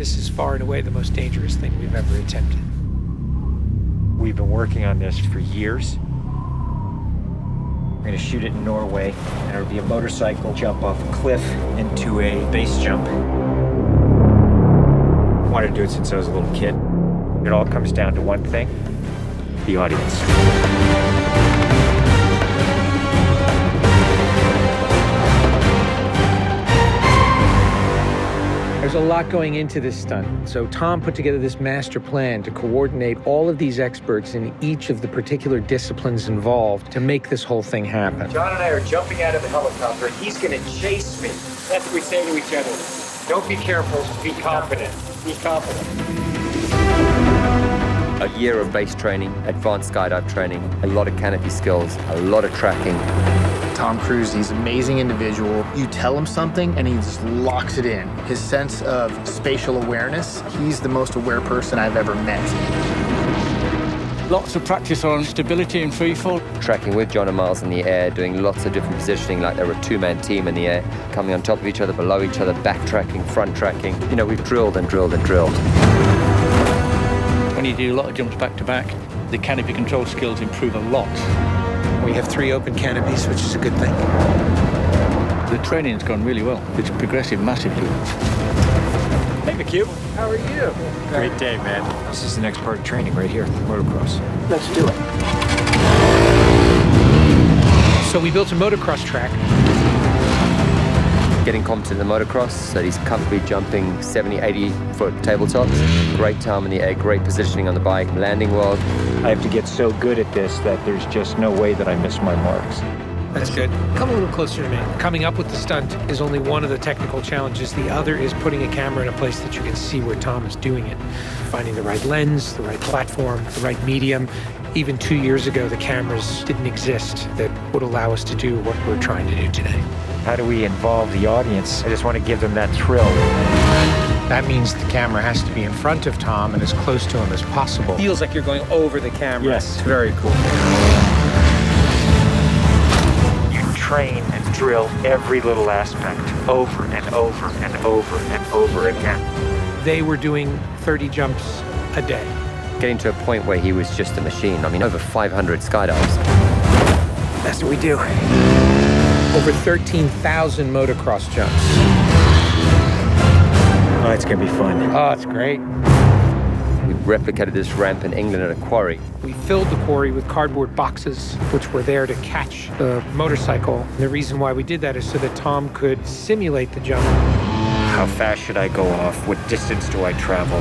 This is far and away the most dangerous thing we've ever attempted. We've been working on this for years. We're gonna shoot it in Norway, and it'll be a motorcycle jump off a cliff into a base jump. I wanted to do it since I was a little kid. It all comes down to one thing: the audience. There's a lot going into this stunt, so Tom put together this master plan to coordinate all of these experts in each of the particular disciplines involved to make this whole thing happen. John and I are jumping out of the helicopter, and he's gonna chase me. That's what we say to each other. Don't be careful, be confident. Be confident. A year of base training, advanced skydive training, a lot of canopy skills, a lot of tracking. Tom Cruise, he's an amazing individual. You tell him something and he just locks it in. His sense of spatial awareness, he's the most aware person I've ever met. Lots of practice on stability and freefall. Tracking with John and Miles in the air, doing lots of different positioning like they're a two-man team in the air, coming on top of each other, below each other, backtracking, front tracking. You know, we've drilled and drilled and drilled. When you do a lot of jumps back to back, the canopy control skills improve a lot. We have 3 open canopies, which is a good thing. The training's gone really well. It's progressive massively. Hey, McHugh. How are you? Great day, man. This is the next part of training right here, motocross. Let's do it. So we built a motocross track. Getting competent in the motocross, so he's comfortably jumping 70, 80-foot tabletops. Great time in the air, great positioning on the bike, landing well. I have to get so good at this that there's just no way that I miss my marks. That's good. Come a little closer to me. Coming up with the stunt is only one of the technical challenges. The other is putting a camera in a place that you can see where Tom is doing it. Finding the right lens, the right platform, the right medium. Even 2 years ago, the cameras didn't exist that would allow us to do what we're trying to do today. How do we involve the audience? I just want to give them that thrill. That means the camera has to be in front of Tom and as close to him as possible. Feels like you're going over the camera. Yes, it's very cool. You train and drill every little aspect over and over and over and over again. They were doing 30 jumps a day. Getting to a point where he was just a machine. I mean, over 500 skydives. That's what we do. Over 13,000 motocross jumps. Oh, it's gonna be fun. Oh, it's great. We replicated this ramp in England at a quarry. We filled the quarry with cardboard boxes, which were there to catch the motorcycle. And the reason why we did that is so that Tom could simulate the jump. How fast should I go off? What distance do I travel?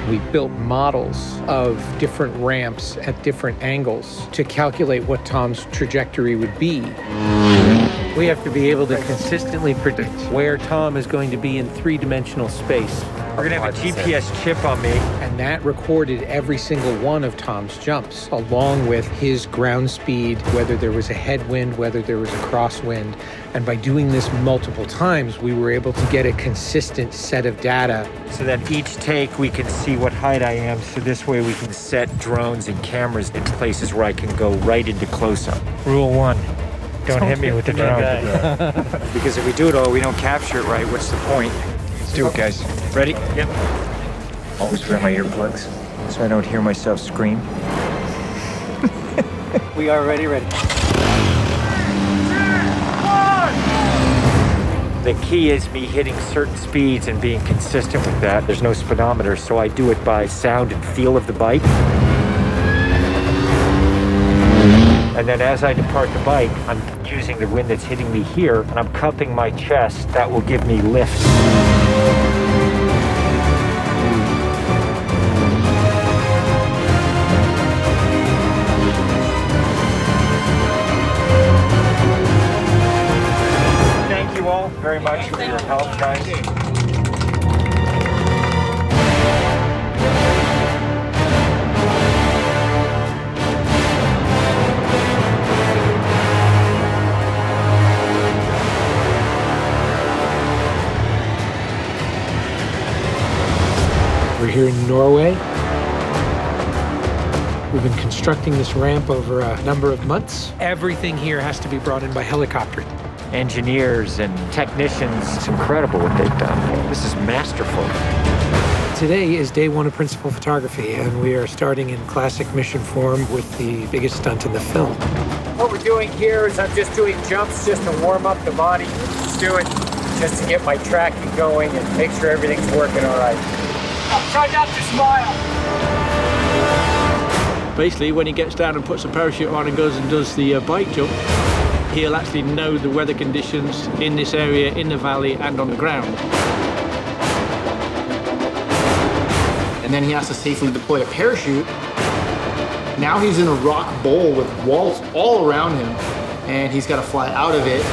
We built models of different ramps at different angles to calculate what Tom's trajectory would be. We have to be able to consistently predict where Tom is going to be in 3-dimensional space. We're gonna have a GPS chip on me. And that recorded every single one of Tom's jumps, along with his ground speed, whether there was a headwind, whether there was a crosswind. And by doing this multiple times, we were able to get a consistent set of data. So that each take we can see what height I am, so this way we can set drones and cameras in places where I can go right into close-up. Rule 1. Don't hit me with the drone. Because if we do it all, we don't capture it right, what's the point? Let's do it, guys. Ready? Yep. Always wear my earplugs so I don't hear myself scream. We are ready. The key is me hitting certain speeds and being consistent with that. There's no speedometer, so I do it by sound and feel of the bike. And then as I depart the bike, I'm using the wind that's hitting me here, and I'm cupping my chest. That will give me lift. Thank you all very much for your help, guys. We're here in Norway. We've been constructing this ramp over a number of months. Everything here has to be brought in by helicopter. engineers and technicians. It's incredible what they've done. This is masterful. Today is day one of principal photography, and we are starting in classic mission form with the biggest stunt in the film. What we're doing here is I'm just doing jumps just to warm up the body. Just do it just to get my tracking going and make sure everything's working all right. Try not to smile. Basically, when he gets down and puts a parachute on and goes and does the bike jump, he'll actually know the weather conditions in this area, in the valley and on the ground. And then he has to safely deploy a parachute. Now he's in a rock bowl with walls all around him, and he's got to fly out of it.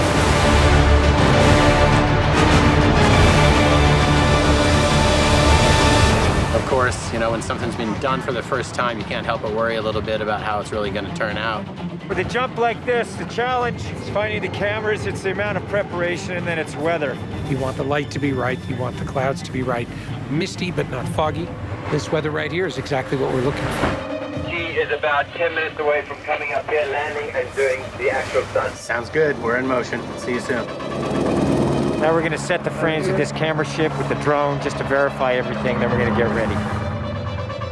Of course, you know, when something's been done for the first time, you can't help but worry a little bit about how it's really going to turn out. With a jump like this, the challenge is finding the cameras. It's the amount of preparation, and then it's weather. You want the light to be right, you want the clouds to be right. Misty, but not foggy. This weather right here is exactly what we're looking for. He is about 10 minutes away from coming up here, landing and doing the actual stunt. Sounds good. We're in motion. See you soon. Now we're going to set the frames with this camera ship with the drone just to verify everything, then we're going to get ready.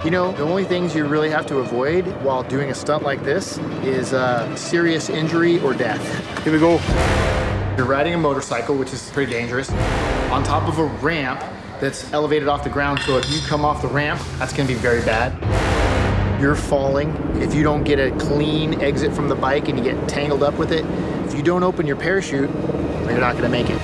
You know, the only things you really have to avoid while doing a stunt like this is serious injury or death. Here we go. You're riding a motorcycle, which is pretty dangerous, on top of a ramp that's elevated off the ground, so if you come off the ramp, that's gonna be very bad. You're falling. If you don't get a clean exit from the bike and you get tangled up with it, if you don't open your parachute, you're not gonna make it.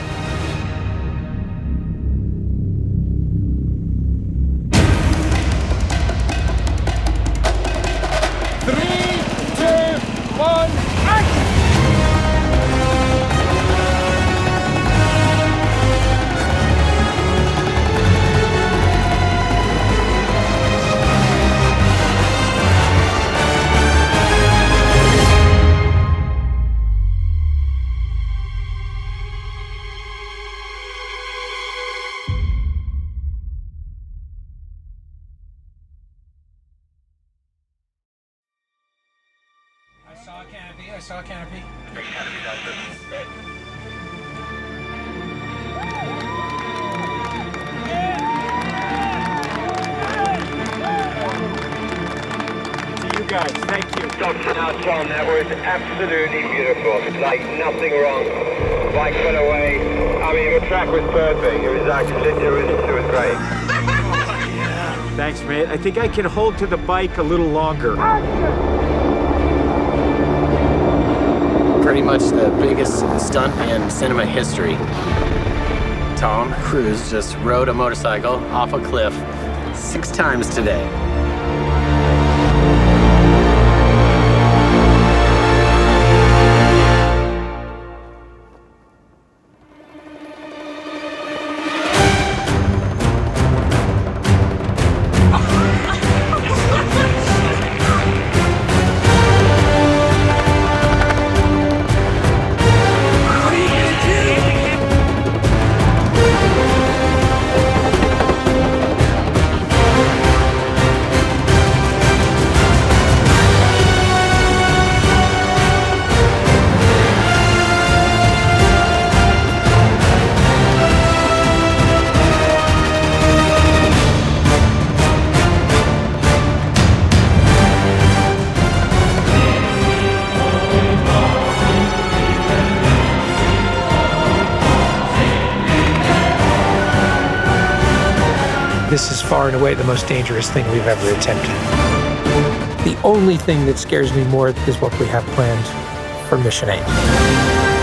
I saw a canopy. To you guys, thank you. Dr. Now, Tom, that was absolutely beautiful. Like nothing wrong. The bike went away. I mean, the track was perfect. It was actually, it was great. Thanks, mate. I think I can hold to the bike a little longer. Pretty much the biggest stunt in cinema history. Tom Cruise just rode a motorcycle off a cliff 6 times today. This is far and away the most dangerous thing we've ever attempted. The only thing that scares me more is what we have planned for Mission 8.